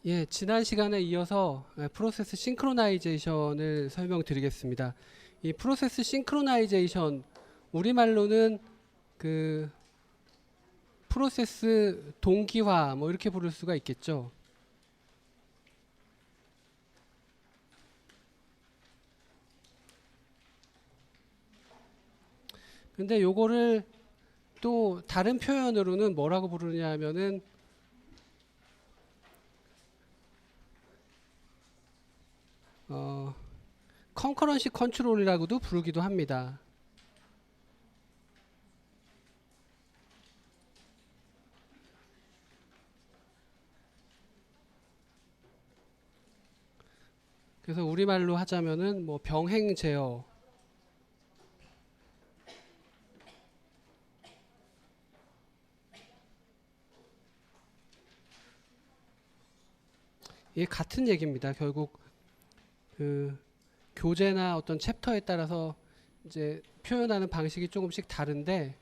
예, 지난 시간에 이어서 프로세스 싱크로나이제이션을 설명드리겠습니다. 이 프로세스 싱크로나이제이션, 우리말로는 그 프로세스 동기화 뭐 이렇게 부를 수가 있겠죠. 근데 요거를 또 다른 표현으로는 뭐라고 부르냐 하면은 컨커런시 컨트롤이라고도 부르기도 합니다. 그래서 우리말로 하자면은 뭐 병행 제어, 이게 같은 얘기입니다. 결국 그 교재나 어떤 챕터에 따라서 이제 표현하는 방식이 조금씩 다른데,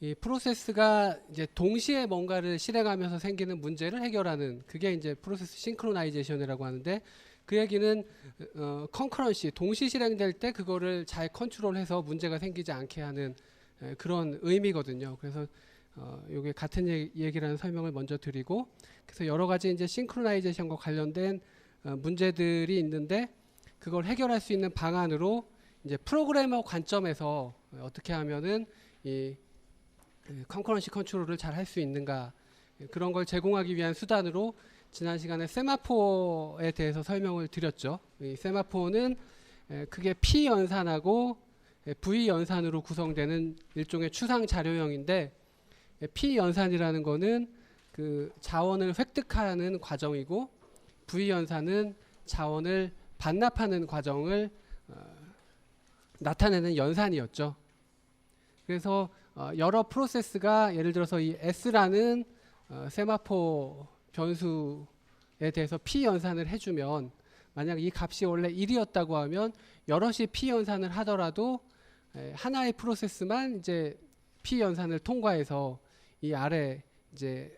이 프로세스가 이제 동시에 뭔가를 실행하면서 생기는 문제를 해결하는, 그게 이제 프로세스 싱크로나이제이션이라고 하는데, 그 얘기는 컨커런시, 동시 실행될 때 그거를 잘 컨트롤해서 문제가 생기지 않게 하는 그런 의미거든요. 그래서 요게 같은 얘기라는 설명을 먼저 드리고, 그래서 여러 가지 이제 싱크로나이제이션과 관련된 문제들이 있는데, 그걸 해결할 수 있는 방안으로 이제 프로그래머 관점에서 어떻게 하면은 이 컨커런시 컨트롤을 잘 할 수 있는가, 그런 걸 제공하기 위한 수단으로 지난 시간에 세마포에 대해서 설명을 드렸죠. 이 세마포는 크게 P 연산하고 V 연산으로 구성되는 일종의 추상 자료형인데, P 연산이라는 거는 그 자원을 획득하는 과정이고, V 연산은 자원을 반납하는 과정을 나타내는 연산이었죠. 그래서 여러 프로세스가 예를 들어서 이 S라는 세마포 변수에 대해서 P 연산을 해주면, 만약 이 값이 원래 1이었다고 하면 여럿이 P 연산을 하더라도 하나의 프로세스만 이제 P 연산을 통과해서 이 아래 이제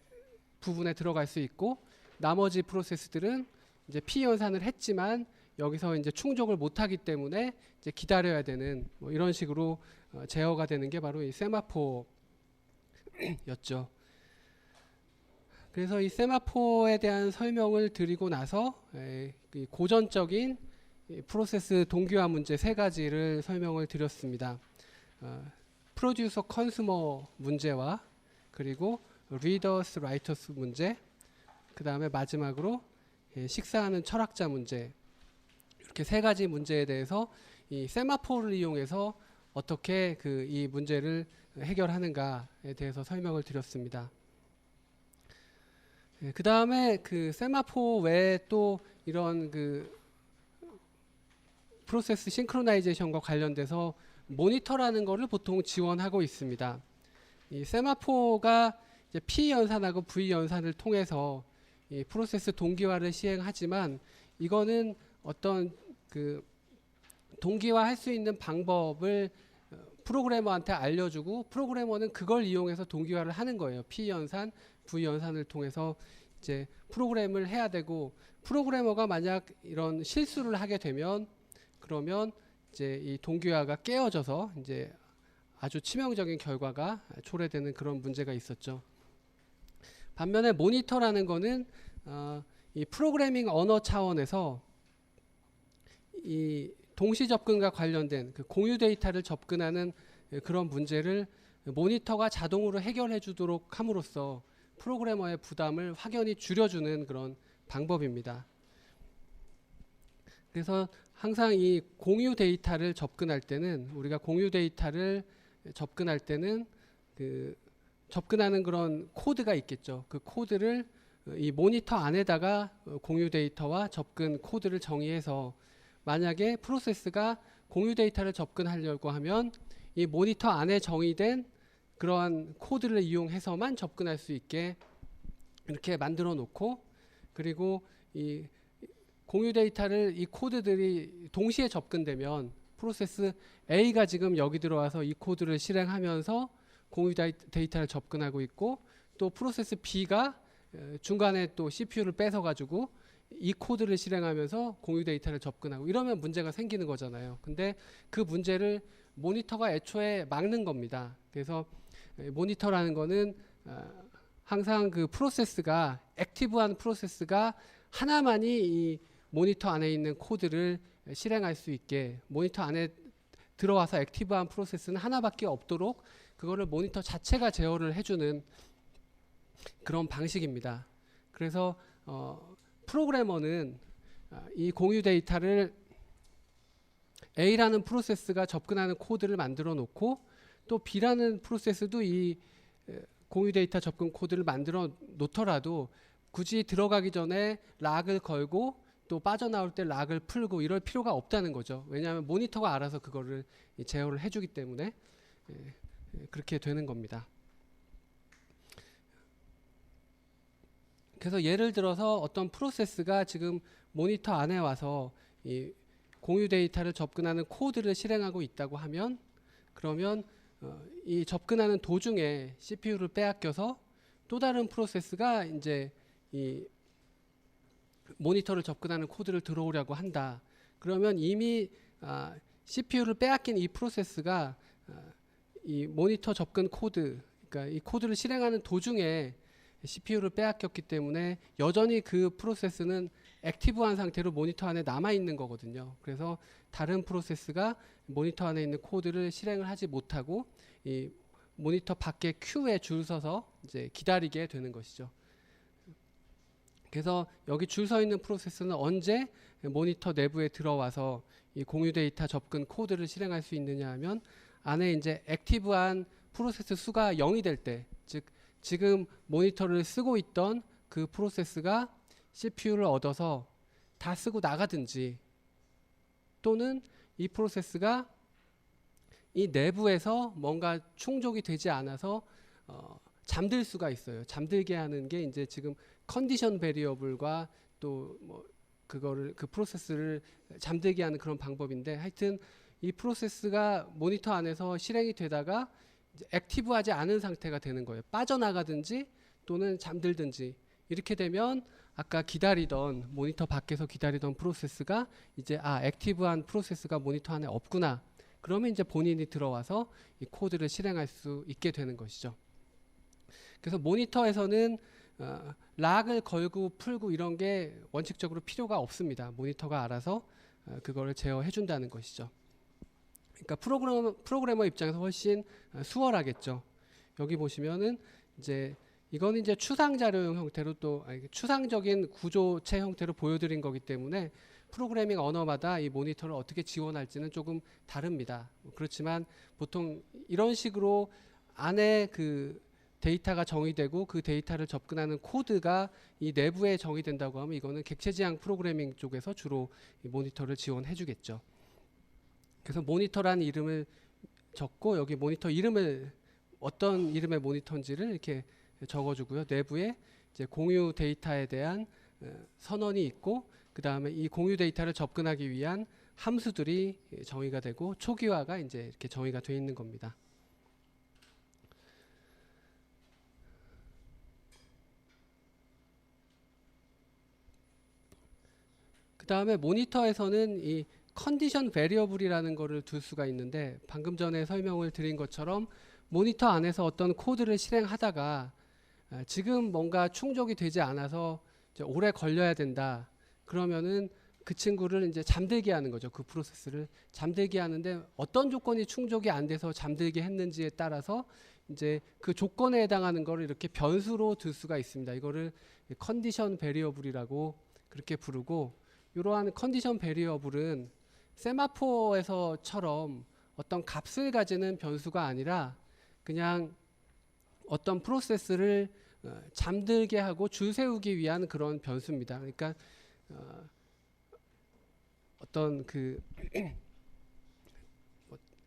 부분에 들어갈 수 있고, 나머지 프로세스들은 이제 P 연산을 했지만 여기서 이제 충족을 못하기 때문에 이제 기다려야 되는, 뭐 이런 식으로 제어가 되는 게 바로 이 세마포였죠. 그래서 이 세마포에 대한 설명을 드리고 나서 고전적인 프로세스 동기화 문제 세 가지를 설명을 드렸습니다. 프로듀서 컨슈머 문제와, 그리고 리더스 라이터스 문제, 그 다음에 마지막으로 식사하는 철학자 문제, 이렇게 세 가지 문제에 대해서 이 세마포를 이용해서 어떻게 이 문제를 해결하는가에 대해서 설명을 드렸습니다. 그 다음에 그 세마포 외에 또 이런 그 프로세스 싱크로나이제이션과 관련돼서 모니터라는 것을 보통 지원하고 있습니다. 이 세마포가 이제 P 연산하고 V 연산을 통해서 이 프로세스 동기화를 시행하지만, 이거는 어떤 그 동기화할 수 있는 방법을 프로그래머한테 알려주고, 프로그래머는 그걸 이용해서 동기화를 하는 거예요. P 연산, V 연산을 통해서 이제 프로그램을 해야 되고, 프로그래머가 만약 이런 실수를 하게 되면, 그러면 이제 이 동기화가 깨어져서 이제 아주 치명적인 결과가 초래되는 그런 문제가 있었죠. 반면에 모니터라는 거는 이 프로그래밍 언어 차원에서 이 동시 접근과 관련된 그 공유 데이터를 접근하는 그런 문제를 모니터가 자동으로 해결해 주도록 함으로써 프로그래머의 부담을 확연히 줄여주는 그런 방법입니다. 그래서 항상 이 공유 데이터를 접근할 때는, 우리가 공유 데이터를 접근할 때는 그 접근하는 그런 코드가 있겠죠. 그 코드를 이 모니터 안에다가 공유 데이터와 접근 코드를 정의해서, 만약에 프로세스가 공유 데이터를 접근하려고 하면 이 모니터 안에 정의된 그러한 코드를 이용해서만 접근할 수 있게 이렇게 만들어 놓고, 그리고 이 공유 데이터를, 이 코드들이 동시에 접근되면 프로세스 A가 지금 여기 들어와서 이 코드를 실행하면서 공유 데이터를 접근하고 있고, 또 프로세스 B가 중간에 또 CPU를 뺏어 가지고 이 코드를 실행하면서 공유 데이터를 접근하고 이러면 문제가 생기는 거잖아요. 근데 그 문제를 모니터가 애초에 막는 겁니다. 그래서 모니터라는 거는 항상 그 프로세스가 액티브한 프로세스가 하나만이 이 모니터 안에 있는 코드를 실행할 수 있게, 모니터 안에 들어와서 액티브한 프로세스는 하나밖에 없도록 그거를 모니터 자체가 제어를 해주는 그런 방식입니다. 그래서 프로그래머는 이 공유 데이터를 A라는 프로세스가 접근하는 코드를 만들어 놓고 또 B라는 프로세스도 이 공유 데이터 접근 코드를 만들어 놓더라도 굳이 들어가기 전에 락을 걸고 또 빠져나올 때 락을 풀고 이럴 필요가 없다는 거죠. 왜냐하면 모니터가 알아서 그거를 제어를 해주기 때문에 그렇게 되는 겁니다. 그래서 예를 들어서 어떤 프로세스가 지금 모니터 안에 와서 이 공유 데이터를 접근하는 코드를 실행하고 있다고 하면, 그러면 이 접근하는 도중에 CPU를 빼앗겨서 또 다른 프로세스가 이제 이 모니터를 접근하는 코드를 들어오려고 한다. 그러면 이미 CPU를 빼앗긴 이 프로세스가 이 모니터 접근 코드, 그러니까 이 코드를 실행하는 도중에 CPU를 빼앗겼기 때문에 여전히 그 프로세스는 액티브한 상태로 모니터 안에 남아 있는 거거든요. 그래서 다른 프로세스가 모니터 안에 있는 코드를 실행을 하지 못하고 이 모니터 밖에 큐에 줄 서서 이제 기다리게 되는 것이죠. 그래서 여기 줄 서 있는 프로세스는 언제 모니터 내부에 들어와서 이 공유 데이터 접근 코드를 실행할 수 있느냐 하면, 안에 이제 액티브한 프로세스 수가 0이 될 때, 즉 지금 모니터를 쓰고 있던 그 프로세스가 CPU를 얻어서 다 쓰고 나가든지, 또는 이 프로세스가 이 내부에서 뭔가 충족이 되지 않아서 잠들 수가 있어요. 잠들게 하는 게 이제 지금 컨디션 베리어블과 또 뭐 그거를 그 프로세스를 잠들게 하는 그런 방법인데, 하여튼 이 프로세스가 모니터 안에서 실행이 되다가 이제 액티브하지 않은 상태가 되는 거예요. 빠져나가든지 또는 잠들든지 이렇게 되면 아까 기다리던 모니터 밖에서 기다리던 프로세스가 이제 액티브한 프로세스가 모니터 안에 없구나. 그러면 이제 본인이 들어와서 이 코드를 실행할 수 있게 되는 것이죠. 그래서 모니터에서는 락을 걸고 풀고 이런 게 원칙적으로 필요가 없습니다. 모니터가 알아서 그거를 제어해 준다는 것이죠. 그러니까 프로그래머 입장에서 훨씬 수월하겠죠. 여기 보시면은 이제 이거는 이제 추상 자료용 형태로 또 추상적인 구조체 형태로 보여드린 거기 때문에 프로그래밍 언어마다 이 모니터를 어떻게 지원할지는 조금 다릅니다. 그렇지만 보통 이런 식으로 안에 그 데이터가 정의되고 그 데이터를 접근하는 코드가 이 내부에 정의된다고 하면 이거는 객체지향 프로그래밍 쪽에서 주로 이 모니터를 지원해 주겠죠. 그래서 모니터라는 이름을 적고 여기 모니터 이름을 어떤 이름의 모니터인지를 이렇게 적어주고요. 내부에 이제 공유 데이터에 대한 선언이 있고, 그 다음에 이 공유 데이터를 접근하기 위한 함수들이 정의가 되고 초기화가 이제 이렇게 정의가 되어 있는 겁니다. 그 다음에 모니터에서는 이 컨디션 베리어블이라는 거를 둘 수가 있는데, 방금 전에 설명을 드린 것처럼 모니터 안에서 어떤 코드를 실행하다가 지금 뭔가 충족이 되지 않아서 이제 오래 걸려야 된다. 그러면은 그 친구를 이제 잠들게 하는 거죠. 그 프로세스를 잠들게 하는데 어떤 조건이 충족이 안 돼서 잠들게 했는지에 따라서 이제 그 조건에 해당하는 거를 이렇게 변수로 둘 수가 있습니다. 이거를 컨디션 베리어블이라고 그렇게 부르고, 이러한 컨디션 베리어블은 세마포에서처럼 어떤 값을 가지는 변수가 아니라 그냥 어떤 프로세스를 잠들게 하고 줄 세우기 위한 그런 변수입니다. 그러니까 어떤 그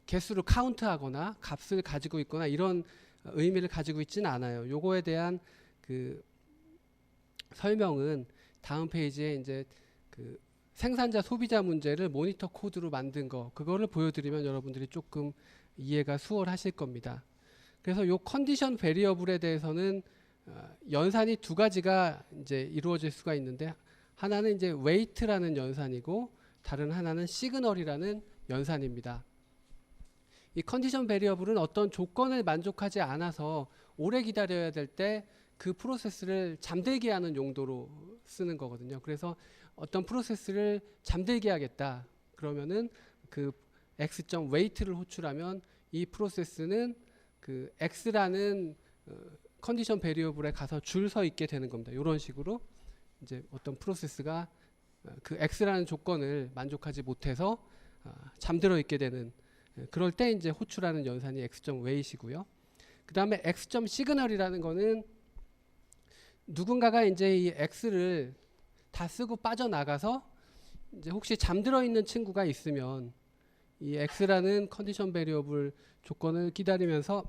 개수를 카운트하거나 값을 가지고 있거나 이런 의미를 가지고 있지는 않아요. 요거에 대한 그 설명은 다음 페이지에 이제 그 생산자 소비자 문제를 모니터 코드로 만든 거, 그거를 보여드리면 여러분들이 조금 이해가 수월하실 겁니다. 그래서 요 컨디션 베리어블에 대해서는 연산이 두 가지가 이제 이루어질 수가 있는데 하나는 이제 웨이트라는 연산이고 다른 하나는 시그널이라는 연산입니다. 이 컨디션 베리어블은 어떤 조건을 만족하지 않아서 오래 기다려야 될 때 그 프로세스를 잠들게 하는 용도로 쓰는 거거든요. 그래서 어떤 프로세스를 잠들게 하겠다. 그러면은 그 x.wait를 호출하면 이 프로세스는 그 x라는 컨디션 베리어블에 가서 줄 서 있게 되는 겁니다. 이런 식으로 이제 어떤 프로세스가 그 x라는 조건을 만족하지 못해서 잠들어 있게 되는 그럴 때 이제 호출하는 연산이 x.wait이고요. 그 다음에 x.signal이라는 거는 누군가가 이제 이 x를 다 쓰고 빠져나가서 이제 혹시 잠들어 있는 친구가 있으면 이 x라는 컨디션 베리어블 조건을 기다리면서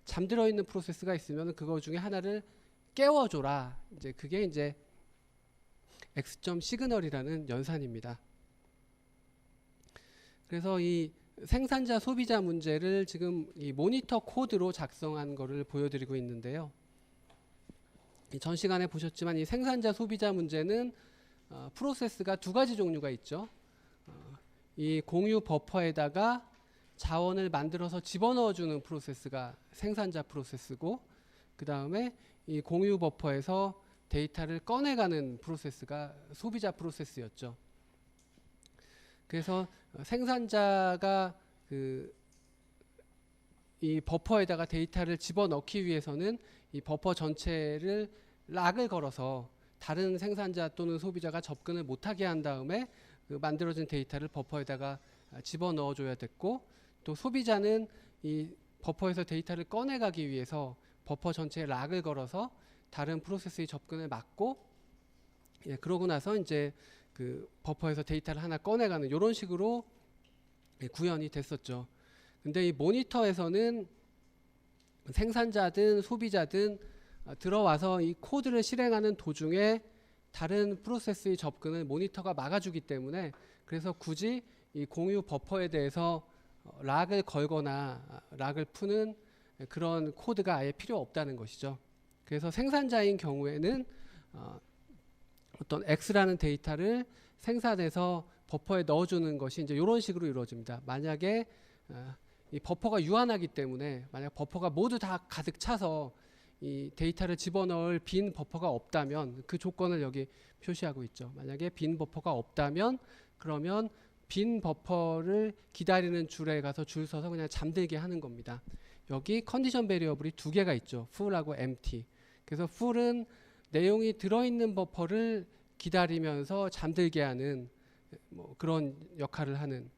잠들어 있는 프로세스가 있으면 그거 중에 하나를 깨워줘라. 이제 그게 이제 x.signal이라는 연산입니다. 그래서 이 생산자 소비자 문제를 지금 이 모니터 코드로 작성한 거를 보여드리고 있는데요. 전 시간에 보셨지만 이 생산자 소비자 문제는 프로세스가 두 가지 종류가 있죠. 이 공유 버퍼에다가 자원을 만들어서 집어넣어주는 프로세스가 생산자 프로세스고, 그 다음에 이 공유 버퍼에서 데이터를 꺼내가는 프로세스가 소비자 프로세스였죠. 그래서 생산자가 이 버퍼에다가 데이터를 집어넣기 위해서는 이 버퍼 전체를 락을 걸어서 다른 생산자 또는 소비자가 접근을 못하게 한 다음에 그 만들어진 데이터를 버퍼에다가 집어넣어 줘야 됐고, 또 소비자는 이 버퍼에서 데이터를 꺼내가기 위해서 버퍼 전체에 락을 걸어서 다른 프로세스의 접근을 막고, 그러고 나서 이제 그 버퍼에서 데이터를 하나 꺼내가는 이런 식으로 구현이 됐었죠. 근데 이 모니터에서는 생산자든 소비자든 들어와서 이 코드를 실행하는 도중에 다른 프로세스의 접근을 모니터가 막아주기 때문에, 그래서 굳이 이 공유 버퍼에 대해서 락을 걸거나 락을 푸는 그런 코드가 아예 필요 없다는 것이죠. 그래서 생산자인 경우에는 어떤 X라는 데이터를 생산해서 버퍼에 넣어주는 것이 이제 이런 식으로 이루어집니다. 만약에 이 버퍼가 유한하기 때문에 만약 버퍼가 모두 다 가득 차서 이 데이터를 집어넣을 빈 버퍼가 없다면 그 조건을 여기 표시하고 있죠. 만약에 빈 버퍼가 없다면 그러면 빈 버퍼를 기다리는 줄에 가서 줄 서서 그냥 잠들게 하는 겁니다. 여기 컨디션 베리어블이 두 개가 있죠. full하고 empty. 그래서 full은 내용이 들어있는 버퍼를 기다리면서 잠들게 하는 뭐 그런 역할을 하는,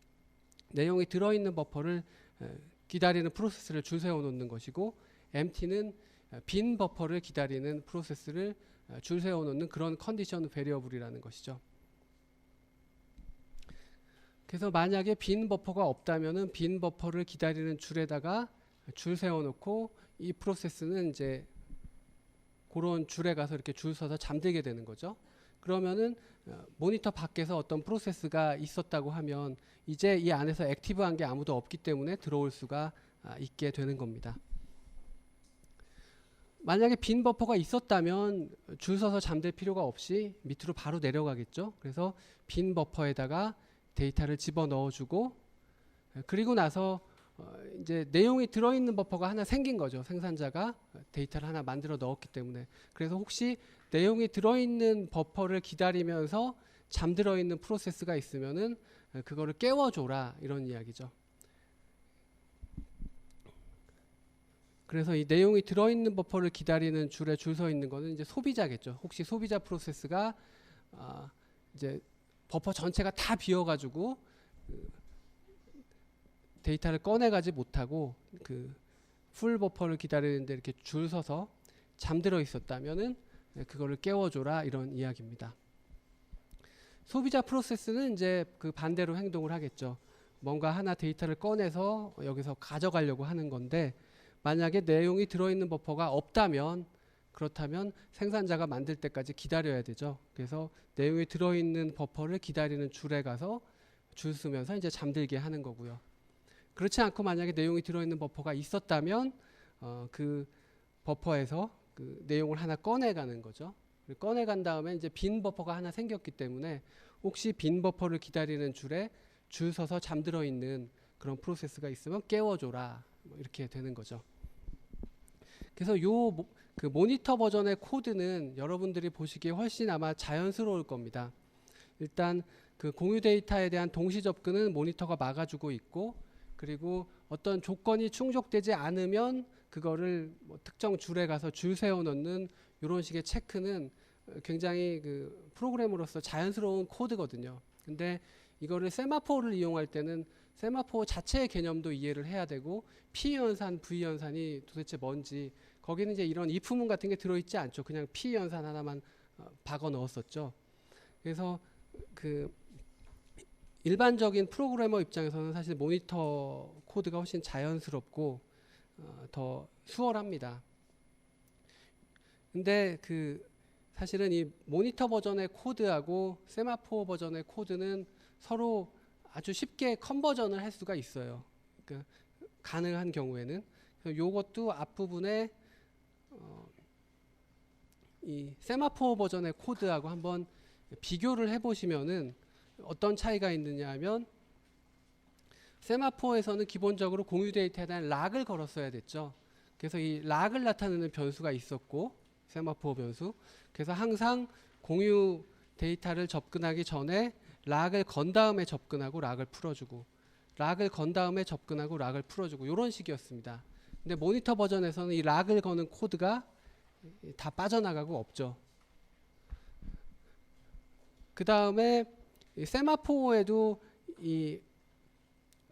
내용이 들어있는 버퍼를 기다리는 프로세스를 줄 세워 놓는 것이고, empty는 빈 버퍼를 기다리는 프로세스를 줄 세워 놓는 그런 컨디션 베리어블이라는 것이죠. 그래서 만약에 빈 버퍼가 없다면은 빈 버퍼를 기다리는 줄에다가 줄 세워 놓고 이 프로세스는 이제 그런 줄에 가서 이렇게 줄 서서 잠들게 되는 거죠. 그러면은 모니터 밖에서 어떤 프로세스가 있었다고 하면 이제 이 안에서 액티브한 게 아무도 없기 때문에 들어올 수가 있게 되는 겁니다. 만약에 빈 버퍼가 있었다면 줄 서서 잠들 필요가 없이 밑으로 바로 내려가겠죠. 그래서 빈 버퍼에다가 데이터를 집어넣어주고, 그리고 나서 이제 내용이 들어있는 버퍼가 하나 생긴 거죠. 생산자가 데이터를 하나 만들어 넣었기 때문에. 그래서 혹시 내용이 들어있는 버퍼를 기다리면서 잠들어 있는 프로세스가 있으면은 그거를 깨워줘라, 이런 이야기죠. 그래서 이 내용이 들어있는 버퍼를 기다리는 줄에 줄 서 있는 거는 이제 소비자겠죠. 혹시 소비자 프로세스가 이제 버퍼 전체가 다 비어가지고 데이터를 꺼내가지 못하고 그 풀 버퍼를 기다리는데 이렇게 줄 서서 잠들어 있었다면은 그거를 깨워줘라, 이런 이야기입니다. 소비자 프로세스는 이제 그 반대로 행동을 하겠죠. 뭔가 하나 데이터를 꺼내서 여기서 가져가려고 하는 건데, 만약에 내용이 들어있는 버퍼가 없다면, 그렇다면 생산자가 만들 때까지 기다려야 되죠. 그래서 내용이 들어있는 버퍼를 기다리는 줄에 가서 줄 서면서 이제 잠들게 하는 거고요. 그렇지 않고 만약에 내용이 들어있는 버퍼가 있었다면 그 버퍼에서 그 내용을 하나 꺼내가는 거죠. 꺼내간 다음에 이제 빈 버퍼가 하나 생겼기 때문에 혹시 빈 버퍼를 기다리는 줄에 줄 서서 잠들어 있는 그런 프로세스가 있으면 깨워줘라, 뭐 이렇게 되는 거죠. 그래서 그 모니터 버전의 코드는 여러분들이 보시기에 훨씬 아마 자연스러울 겁니다. 일단 그 공유 데이터에 대한 동시 접근은 모니터가 막아주고 있고, 그리고 어떤 조건이 충족되지 않으면 그거를 뭐 특정 줄에 가서 줄 세워 넣는 이런 식의 체크는 굉장히 그 프로그램으로서 자연스러운 코드거든요. 근데 이거를 세마포를 이용할 때는 세마포 자체의 개념도 이해를 해야 되고, P 연산, V 연산이 도대체 뭔지, 거기는 이제 이런 if문 같은 게 들어있지 않죠. 그냥 P 연산 하나만 박아 넣었었죠. 그래서 그 일반적인 프로그래머 입장에서는 사실 모니터 코드가 훨씬 자연스럽고 더 수월합니다. 근데 그 사실은 이 모니터 버전의 코드하고 세마포 버전의 코드는 서로 아주 쉽게 컨버전을 할 수가 있어요. 그러니까 가능한 경우에는. 요것도 앞부분에 이 세마포 버전의 코드하고 한번 비교를 해보시면은 어떤 차이가 있느냐 하면, 세마포에서는 기본적으로 공유 데이터에 대한 락을 걸었어야 됐죠. 그래서 이 락을 나타내는 변수가 있었고, 세마포 변수. 그래서 항상 공유 데이터를 접근하기 전에 락을 건 다음에 접근하고 락을 풀어주고, 락을 건 다음에 접근하고 락을 풀어주고, 이런 식이었습니다. 근데 모니터 버전에서는 이 락을 거는 코드가 다 빠져나가고 없죠. 그 다음에 세마포에도 이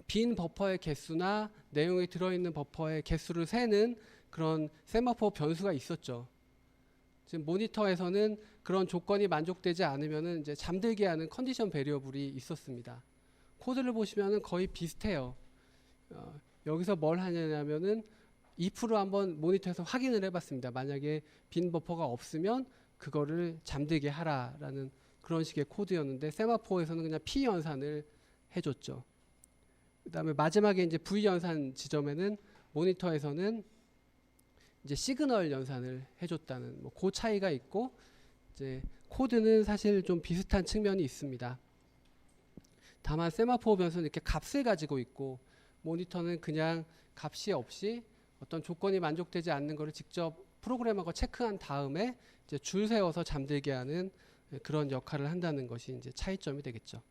빈 버퍼의 개수나 내용이 들어있는 버퍼의 개수를 세는 그런 세마포 변수가 있었죠. 지금 모니터에서는 그런 조건이 만족되지 않으면은 이제 잠들게 하는 컨디션 베리어블이 있었습니다. 코드를 보시면은 거의 비슷해요. 여기서 뭘 하냐면은 if로 한번 모니터에서 확인을 해봤습니다. 만약에 빈 버퍼가 없으면 그거를 잠들게 하라라는 그런 식의 코드였는데, 세마포에서는 그냥 P 연산을 해줬죠. 그 다음에 마지막에 이제 V 연산 지점에는 모니터에서는 이제 시그널 연산을 해줬다는 뭐 그 차이가 있고, 이제 코드는 사실 좀 비슷한 측면이 있습니다. 다만 세마포 변수는 이렇게 값을 가지고 있고, 모니터는 그냥 값이 없이 어떤 조건이 만족되지 않는 것을 직접 프로그래머가 체크한 다음에 이제 줄 세워서 잠들게 하는 그런 역할을 한다는 것이 이제 차이점이 되겠죠.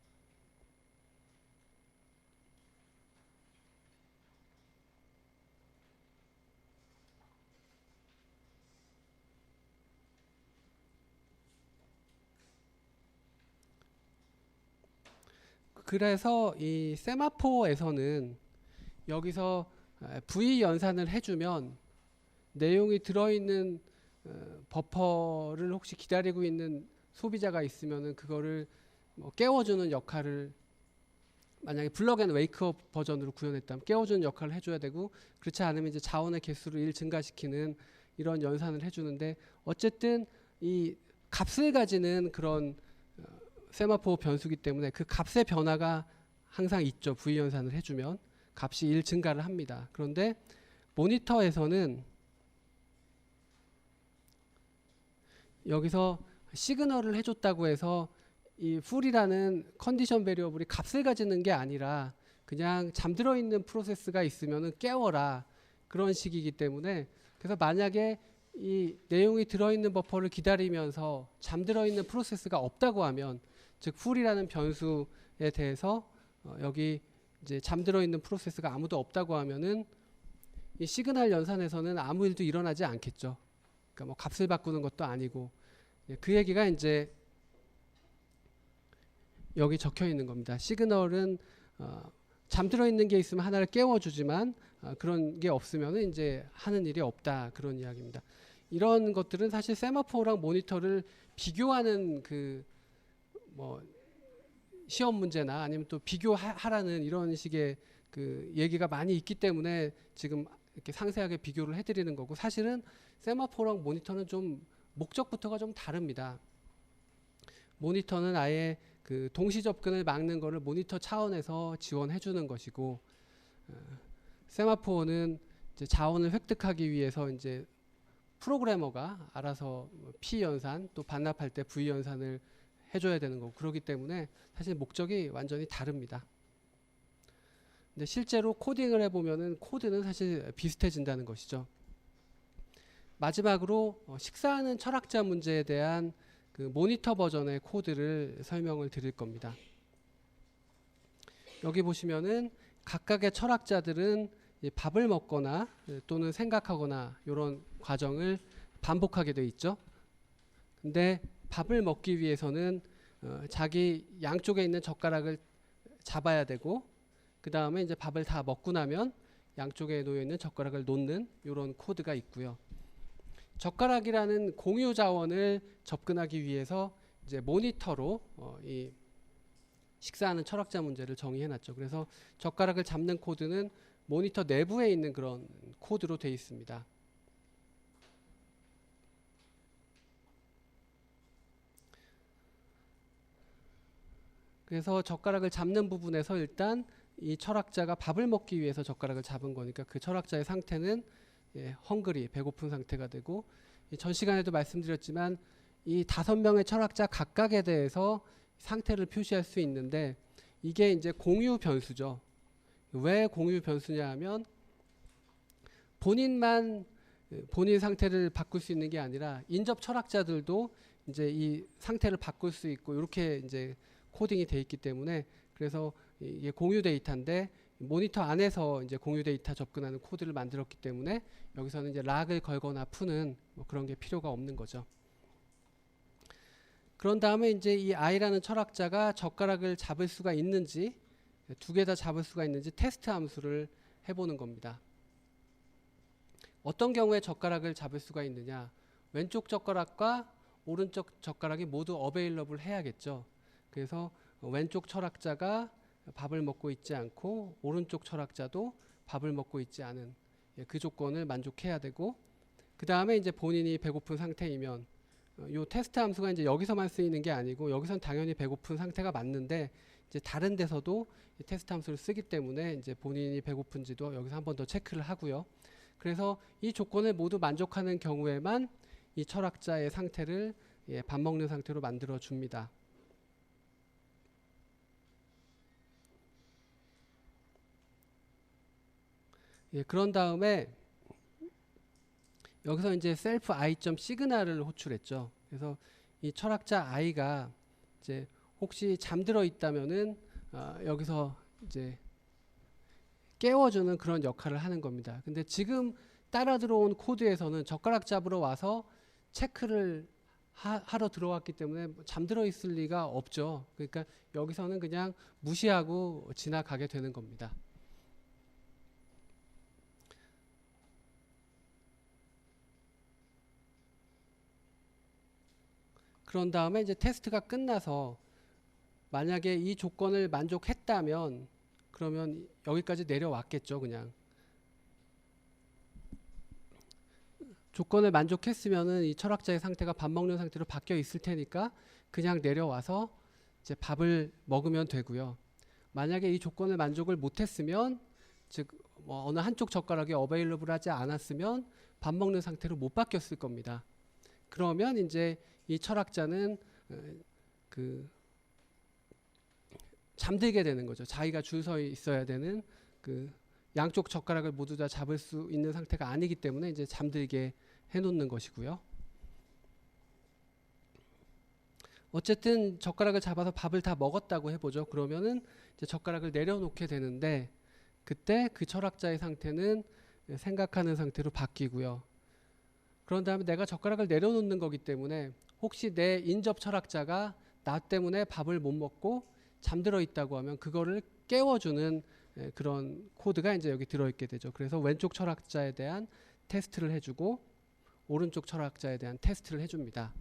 그래서 이 세마포에서는 여기서 V 연산을 해주면 내용이 들어있는 버퍼를 혹시 기다리고 있는 소비자가 있으면은 그거를 뭐 깨워주는 역할을, 만약에 블럭 앤 웨이크업 버전으로 구현했다면 깨워주는 역할을 해줘야 되고, 그렇지 않으면 이제 자원의 개수를 1 증가시키는 이런 연산을 해주는데, 어쨌든 이 값을 가지는 그런 세마포 변수기 때문에 그 값의 변화가 항상 있죠. V 연산을 해주면 값이 1 증가를 합니다. 그런데 모니터에서는 여기서 시그널을 해줬다고 해서 이 풀이라는 컨디션 베리어블이 값을 가지는 게 아니라 그냥 잠들어 있는 프로세스가 있으면은 깨워라, 그런 식이기 때문에, 그래서 만약에 이 내용이 들어있는 버퍼를 기다리면서 잠들어 있는 프로세스가 없다고 하면, 즉 풀이라는 변수에 대해서 여기 이제 잠들어 있는 프로세스가 아무도 없다고 하면은 이 시그널 연산에서는 아무 일도 일어나지 않겠죠. 그러니까 뭐 값을 바꾸는 것도 아니고, 그 얘기가 이제 여기 적혀 있는 겁니다. 시그널은 잠들어 있는 게 있으면 하나를 깨워주지만 그런 게 없으면 이제 하는 일이 없다, 그런 이야기입니다. 이런 것들은 사실 세마포랑 모니터를 비교하는 그 뭐 시험 문제나 아니면 또 비교하라는 이런 식의 그 얘기가 많이 있기 때문에 지금 이렇게 상세하게 비교를 해드리는 거고, 사실은 세마포랑 모니터는 좀 목적부터가 좀 다릅니다. 모니터는 아예 그 동시 접근을 막는 거를 모니터 차원에서 지원해 주는 것이고, 세마포는 이제 자원을 획득하기 위해서 이제 프로그래머가 알아서 P 연산 또 반납할 때 V 연산을 해줘야 되는 거고 그렇기 때문에 사실 목적이 완전히 다릅니다. 근데 실제로 코딩을 해보면은 코드는 사실 비슷해진다는 것이죠. 마지막으로 식사하는 철학자 문제에 대한 그 모니터 버전의 코드를 설명을 드릴 겁니다. 여기 보시면은 각각의 철학자들은 밥을 먹거나 또는 생각하거나 이런 과정을 반복하게 돼 있죠. 근데 밥을 먹기 위해서는 자기 양쪽에 있는 젓가락을 잡아야 되고 그 다음에 이제 밥을 다 먹고 나면 양쪽에 놓여 있는 젓가락을 놓는 이런 코드가 있고요. 젓가락이라는 공유 자원을 접근하기 위해서 이제 모니터로 이 식사하는 철학자 문제를 정의해놨죠. 그래서 젓가락을 잡는 코드는 모니터 내부에 있는 그런 코드로 되어 있습니다. 그래서 젓가락을 잡는 부분에서 일단 이 철학자가 밥을 먹기 위해서 젓가락을 잡은 거니까 그 철학자의 상태는 헝그리, 배고픈 상태가 되고 전 시간에도 말씀드렸지만 이 5명의 철학자 각각에 대해서 상태를 표시할 수 있는데 이게 이제 공유 변수죠. 왜 공유 변수냐 하면 본인만 본인 상태를 바꿀 수 있는 게 아니라 인접 철학자들도 이제 이 상태를 바꿀 수 있고 이렇게 이제 코딩이 돼 있기 때문에 그래서 이게 공유 데이터인데 모니터 안에서 이제 공유 데이터 접근하는 코드를 만들었기 때문에 여기서는 이제 락을 걸거나 푸는 뭐 그런 게 필요가 없는 거죠. 그런 다음에 이제 이 i라는 철학자가 젓가락을 잡을 수가 있는지 2개 다 잡을 수가 있는지 테스트 함수를 해보는 겁니다. 어떤 경우에 젓가락을 잡을 수가 있느냐? 왼쪽 젓가락과 오른쪽 젓가락이 모두 어베일러블 해야겠죠. 그래서 왼쪽 철학자가 밥을 먹고 있지 않고 오른쪽 철학자도 밥을 먹고 있지 않은 그 조건을 만족해야 되고 그 다음에 이제 본인이 배고픈 상태이면 요 테스트 함수가 이제 여기서만 쓰이는 게 아니고 여기선 당연히 배고픈 상태가 맞는데 이제 다른 데서도 테스트 함수를 쓰기 때문에 이제 본인이 배고픈지도 여기서 한 번 더 체크를 하고요. 그래서 이 조건을 모두 만족하는 경우에만 이 철학자의 상태를 밥 먹는 상태로 만들어 줍니다. 그런 다음에 여기서 이제 셀프 i.시그널을 호출했죠. 그래서 이 철학자 i가 이제 혹시 잠들어 있다면은 여기서 이제 깨워주는 그런 역할을 하는 겁니다. 근데 지금 따라 들어온 코드에서는 젓가락 잡으러 와서 체크를 하러 들어왔기 때문에 잠들어 있을 리가 없죠. 그러니까 여기서는 그냥 무시하고 지나가게 되는 겁니다. 그런 다음에 이제 테스트가 끝나서 만약에 이 조건을 만족했다면 그러면 여기까지 내려왔겠죠. 그냥 조건을 만족했으면은 이 철학자의 상태가 밥 먹는 상태로 바뀌어 있을 테니까 그냥 내려와서 이제 밥을 먹으면 되고요. 만약에 이 조건을 만족을 못했으면 즉 뭐 어느 한쪽 젓가락이 어베일러블 하지 않았으면 밥 먹는 상태로 못 바뀌었을 겁니다. 그러면 이제 이 철학자는 그 잠들게 되는 거죠. 자기가 줄 서 있어야 되는 그 양쪽 젓가락을 모두 다 잡을 수 있는 상태가 아니기 때문에 이제 잠들게 해놓는 것이고요. 어쨌든 젓가락을 잡아서 밥을 다 먹었다고 해보죠. 그러면은 이제 젓가락을 내려놓게 되는데 그때 그 철학자의 상태는 생각하는 상태로 바뀌고요. 그런 다음에 내가 젓가락을 내려놓는 거기 때문에 혹시 내 인접 철학자가 나 때문에 밥을 못 먹고 잠들어 있다고 하면 그거를 깨워주는 그런 코드가 이제 여기 들어있게 되죠. 그래서 왼쪽 철학자에 대한 테스트를 해주고 오른쪽 철학자에 대한 테스트를 해줍니다.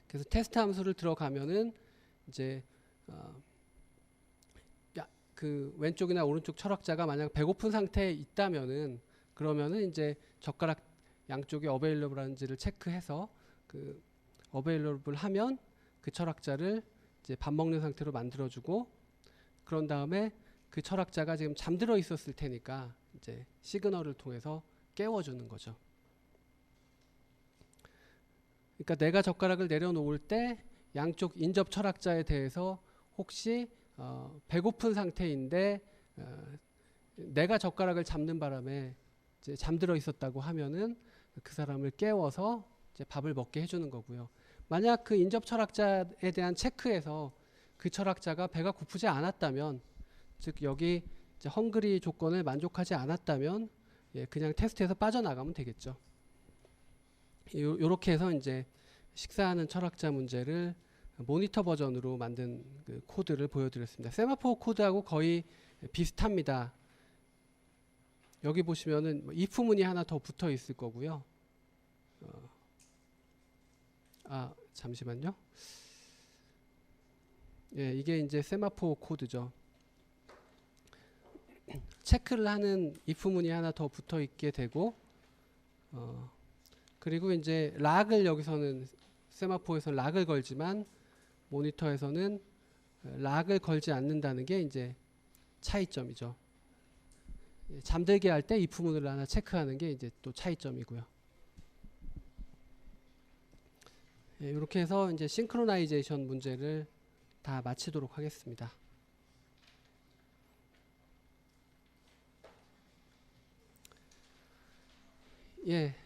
그래서 테스트 함수를 들어가면은 이제 그 왼쪽이나 오른쪽 철학자가 만약 배고픈 상태에 있다면은 그러면은 이제 젓가락 양쪽이 어베일러블한지를 체크해서 그 어베일러블 하면 그 철학자를 이제 밥 먹는 상태로 만들어주고 그런 다음에 그 철학자가 지금 잠들어 있었을 테니까 이제 시그널을 통해서 깨워주는 거죠. 그러니까 내가 젓가락을 내려놓을 때 양쪽 인접 철학자에 대해서 혹시 배고픈 상태인데 내가 젓가락을 잡는 바람에 이제 잠들어 있었다고 하면은 그 사람을 깨워서 이제 밥을 먹게 해주는 거고요. 만약 그 인접 철학자에 대한 체크에서 그 철학자가 배가 고프지 않았다면, 즉 여기 이제 헝그리 조건을 만족하지 않았다면 그냥 테스트에서 빠져나가면 되겠죠. 요렇게 해서 이제 식사하는 철학자 문제를 모니터 버전으로 만든 그 코드를 보여드렸습니다. 세마포 코드하고 거의 비슷합니다. 여기 보시면은 if문이 하나 더 붙어 있을 거고요. 잠시만요. 이게 이제 세마포 코드죠. 체크를 하는 if문이 하나 더 붙어 있게 되고, 그리고 이제 락을 여기서는 세마포에서 락을 걸지만 모니터에서는 락을 걸지 않는다는 게 이제 차이점이죠. 잠들게 할 때 if문을 하나 체크하는 게 이제 또 차이점이고요. 이렇게 해서 이제 싱크로나이제이션 문제를 다 마치도록 하겠습니다. 예.